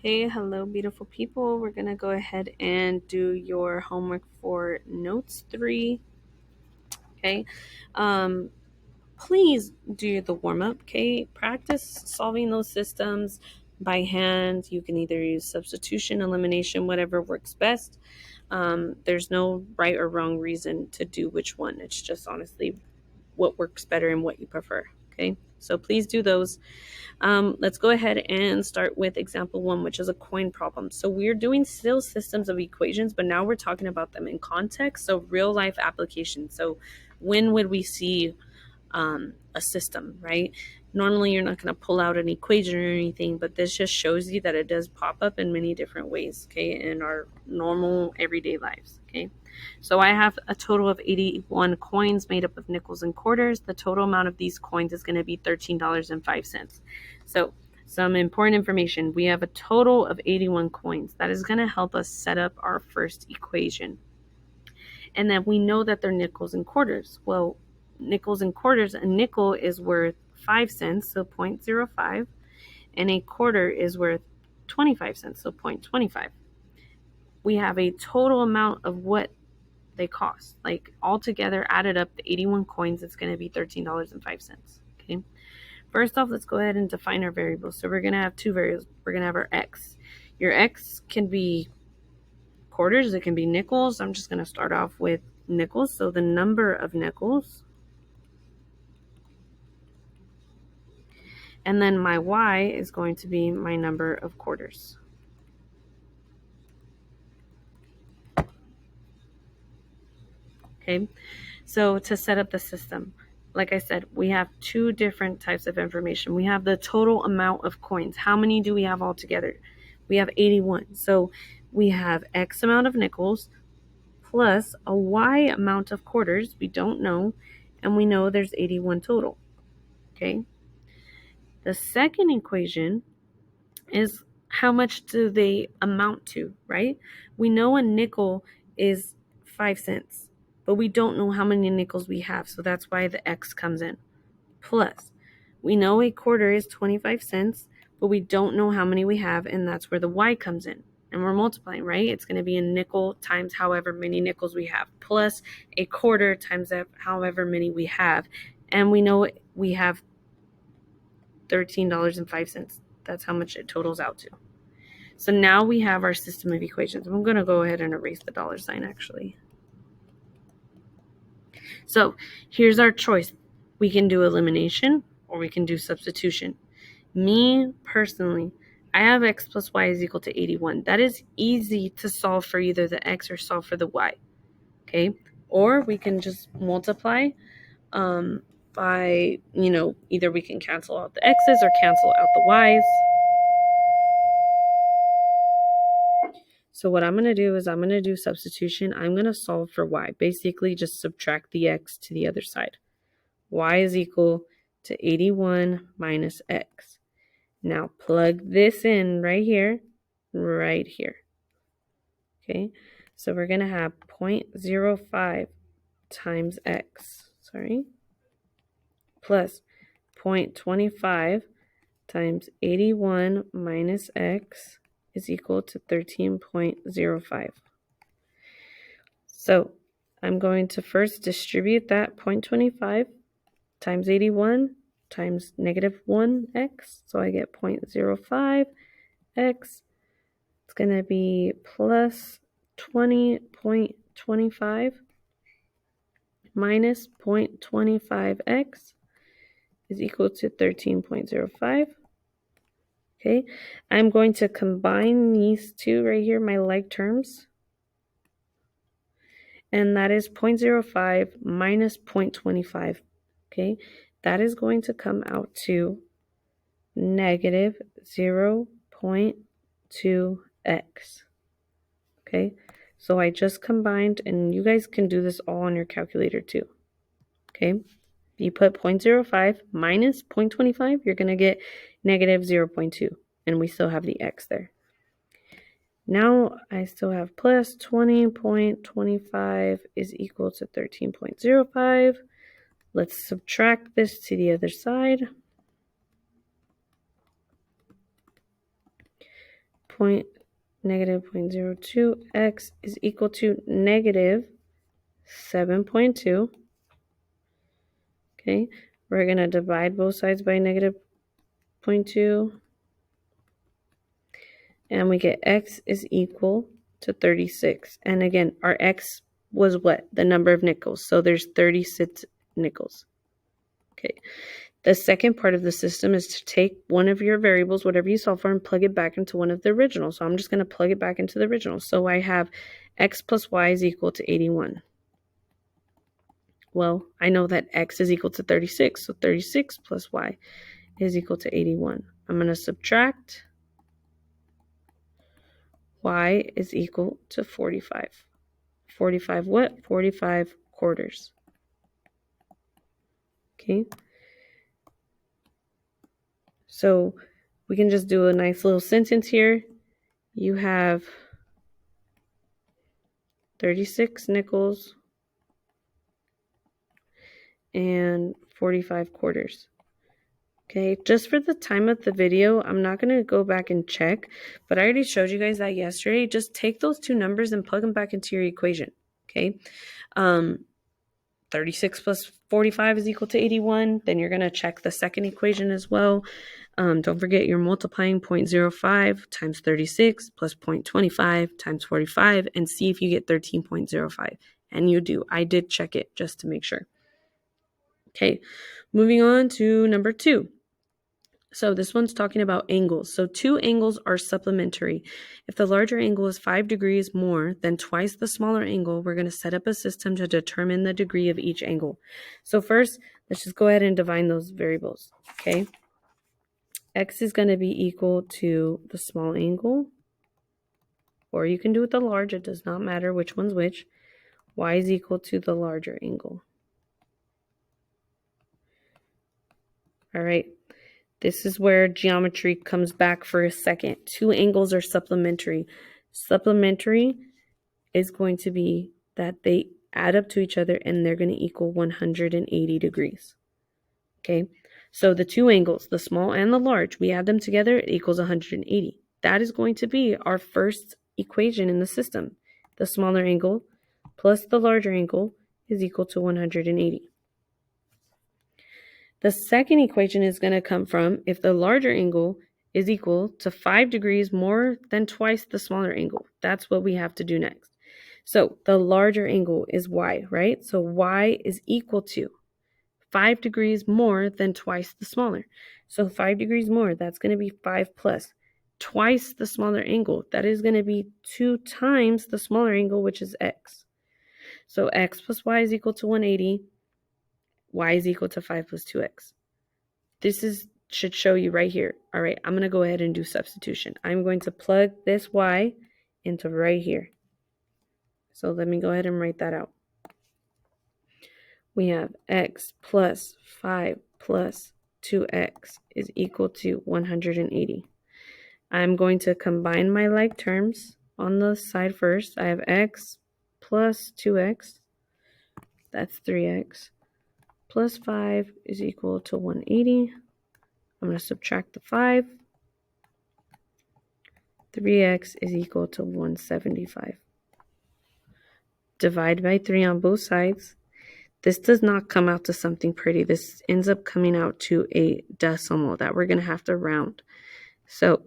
Okay, hello, beautiful people. We're going to go ahead and do your homework for notes 3. Okay. Um, please do the warm up. Okay. Practice solving those systems by hand. You can either use substitution, elimination, whatever works best. There's no right or wrong reason to do which one. It's just honestly what works better and what you prefer. Okay. So please do those. Let's go ahead and start with example 1, which is a coin problem. So we're doing still systems of equations, but now we're talking about them in context, so real life application. So when would we see a system, right? Normally you're not going to pull out an equation or anything, but this just shows you that it does pop up in many different ways, okay, in our normal everyday lives, okay? So I have a total of 81 coins made up of nickels and quarters. The total amount of these coins is going to be $13.05. So some important information. We have a total of 81 coins. That is going to help us set up our first equation. And then we know that they're nickels and quarters. Well, nickels and quarters, a nickel is worth 5 cents, so 0.05, and a quarter is worth 25 cents, so 0.25. We have a total amount of what they cost. Like altogether added up, the 81 coins, it's going to be $13.05. Okay. First off, let's go ahead and define our variables. So we're going to have two variables. We're going to have our x. Your x can be quarters, it can be nickels. I'm just going to start off with nickels. So the number of nickels. And then my y is going to be my number of quarters. Okay, so to set up the system, like I said, we have two different types of information. We have the total amount of coins. How many do we have altogether? We have 81. So we have X amount of nickels plus a Y amount of quarters. We don't know, and we know there's 81 total. Okay. The second equation is how much do they amount to, right? We know a nickel is 5 cents, but we don't know how many nickels we have, so that's why the X comes in. Plus, we know a quarter is 25 cents, but we don't know how many we have, and that's where the Y comes in. And we're multiplying, right? It's going to be a nickel times however many nickels we have, plus a quarter times however many we have. And we know we have $13.05. That's how much it totals out to. So now we have our system of equations. I'm going to go ahead and erase the dollar sign actually. So here's our choice. We can do elimination or we can do substitution. Me personally, I have x plus y is equal to 81. That is easy to solve for either the x or solve for the y. Okay? Or we can just multiply by, either we can cancel out the x's or cancel out the y's. So what I'm going to do is I'm going to do substitution. I'm going to solve for y. Basically, just subtract the x to the other side. Y is equal to 81 minus x. Now plug this in right here. Okay, so we're going to have 0.05 times x, plus 0.25 times 81 minus x is equal to 13.05. So I'm going to first distribute that 0.25 times 81 times negative 1x. So I get 0.05x. It's going to be plus 20.25 minus 0.25x is equal to 13.05. Okay, I'm going to combine these two right here, my like terms. And that is 0.05 minus 0.25. Okay, that is going to come out to negative 0.2x. Okay, so I just combined, and you guys can do this all on your calculator too. Okay, you put 0.05 minus 0.25, you're going to get negative 0.2, and we still have the x there. Now I still have plus 20.25 is equal to 13.05. Let's subtract this to the other side. negative 0.02, x is equal to negative 7.2. Okay, we're going to divide both sides by negative 0.2. And we get x is equal to 36. And again, our x was what? The number of nickels. So there's 36 nickels. Okay. The second part of the system is to take one of your variables, whatever you solve for, and plug it back into one of the originals. So I'm just going to plug it back into the original. So I have x plus y is equal to 81. Well, I know that x is equal to 36. So 36 plus y is equal to 81. I'm going to subtract. Y is equal to 45. 45 what? 45 quarters. Okay. So we can just do a nice little sentence here. You have 36 nickels and 45 quarters. Okay, just for the time of the video, I'm not going to go back and check, but I already showed you guys that yesterday. Just take those two numbers and plug them back into your equation. Okay, 36 plus 45 is equal to 81. Then you're going to check the second equation as well. Don't forget you're multiplying 0.05 times 36 plus 0.25 times 45 and see if you get 13.05. And you do. I did check it just to make sure. Okay, moving on to number 2. So this one's talking about angles. So two angles are supplementary. If the larger angle is 5 degrees more than twice the smaller angle, we're going to set up a system to determine the degree of each angle. So first, let's just go ahead and define those variables. Okay. X is going to be equal to the small angle, or you can do it the large. It does not matter which one's which. Y is equal to the larger angle. All right. This is where geometry comes back for a second. Two angles are supplementary. Supplementary is going to be that they add up to each other and they're going to equal 180 degrees. Okay, so the two angles, the small and the large, we add them together, it equals 180. That is going to be our first equation in the system. The smaller angle plus the larger angle is equal to 180. The second equation is going to come from if the larger angle is equal to 5 degrees more than twice the smaller angle. That's what we have to do next. So the larger angle is y, right? So y is equal to 5 degrees more than twice the smaller. So 5 degrees more, that's going to be 5 plus. Twice the smaller angle, that is going to be 2 times the smaller angle, which is x. So x plus y is equal to 180. Y is equal to 5 plus 2x. This should show you right here. All right, I'm going to go ahead and do substitution. I'm going to plug this y into right here. So let me go ahead and write that out. We have x plus 5 plus 2x is equal to 180. I'm going to combine my like terms on the side first. I have x plus 2x. That's 3x. Plus 5 is equal to 180. I'm going to subtract the 5. 3x is equal to 175. Divide by 3 on both sides. This does not come out to something pretty. This ends up coming out to a decimal that we're going to have to round. So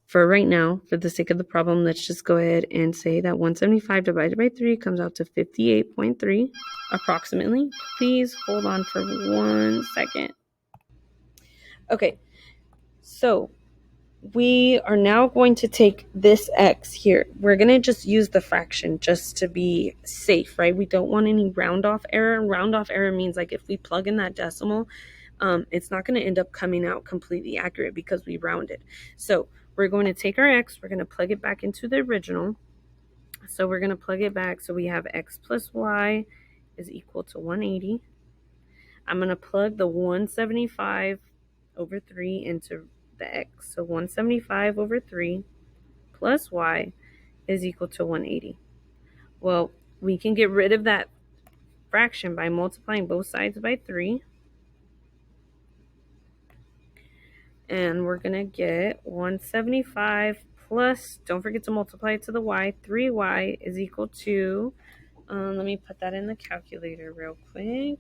for right now, for the sake of the problem, let's just go ahead and say that 175 divided by 3 comes out to 58.3 approximately. Please hold on for 1 second. Okay, so we are now going to take this x here. We're going to just use the fraction just to be safe, right? We don't want any round off error. Round off error means like if we plug in that decimal, it's not going to end up coming out completely accurate because we rounded. So we're going to take our x, we're going to plug it back into the original. So we're going to plug it back. So we have x plus y is equal to 180. I'm going to plug the 175 over 3 into the x. So 175 over 3 plus y is equal to 180. Well, we can get rid of that fraction by multiplying both sides by 3. And we're going to get 175 plus, don't forget to multiply it to the y. 3y is equal to, let me put that in the calculator real quick.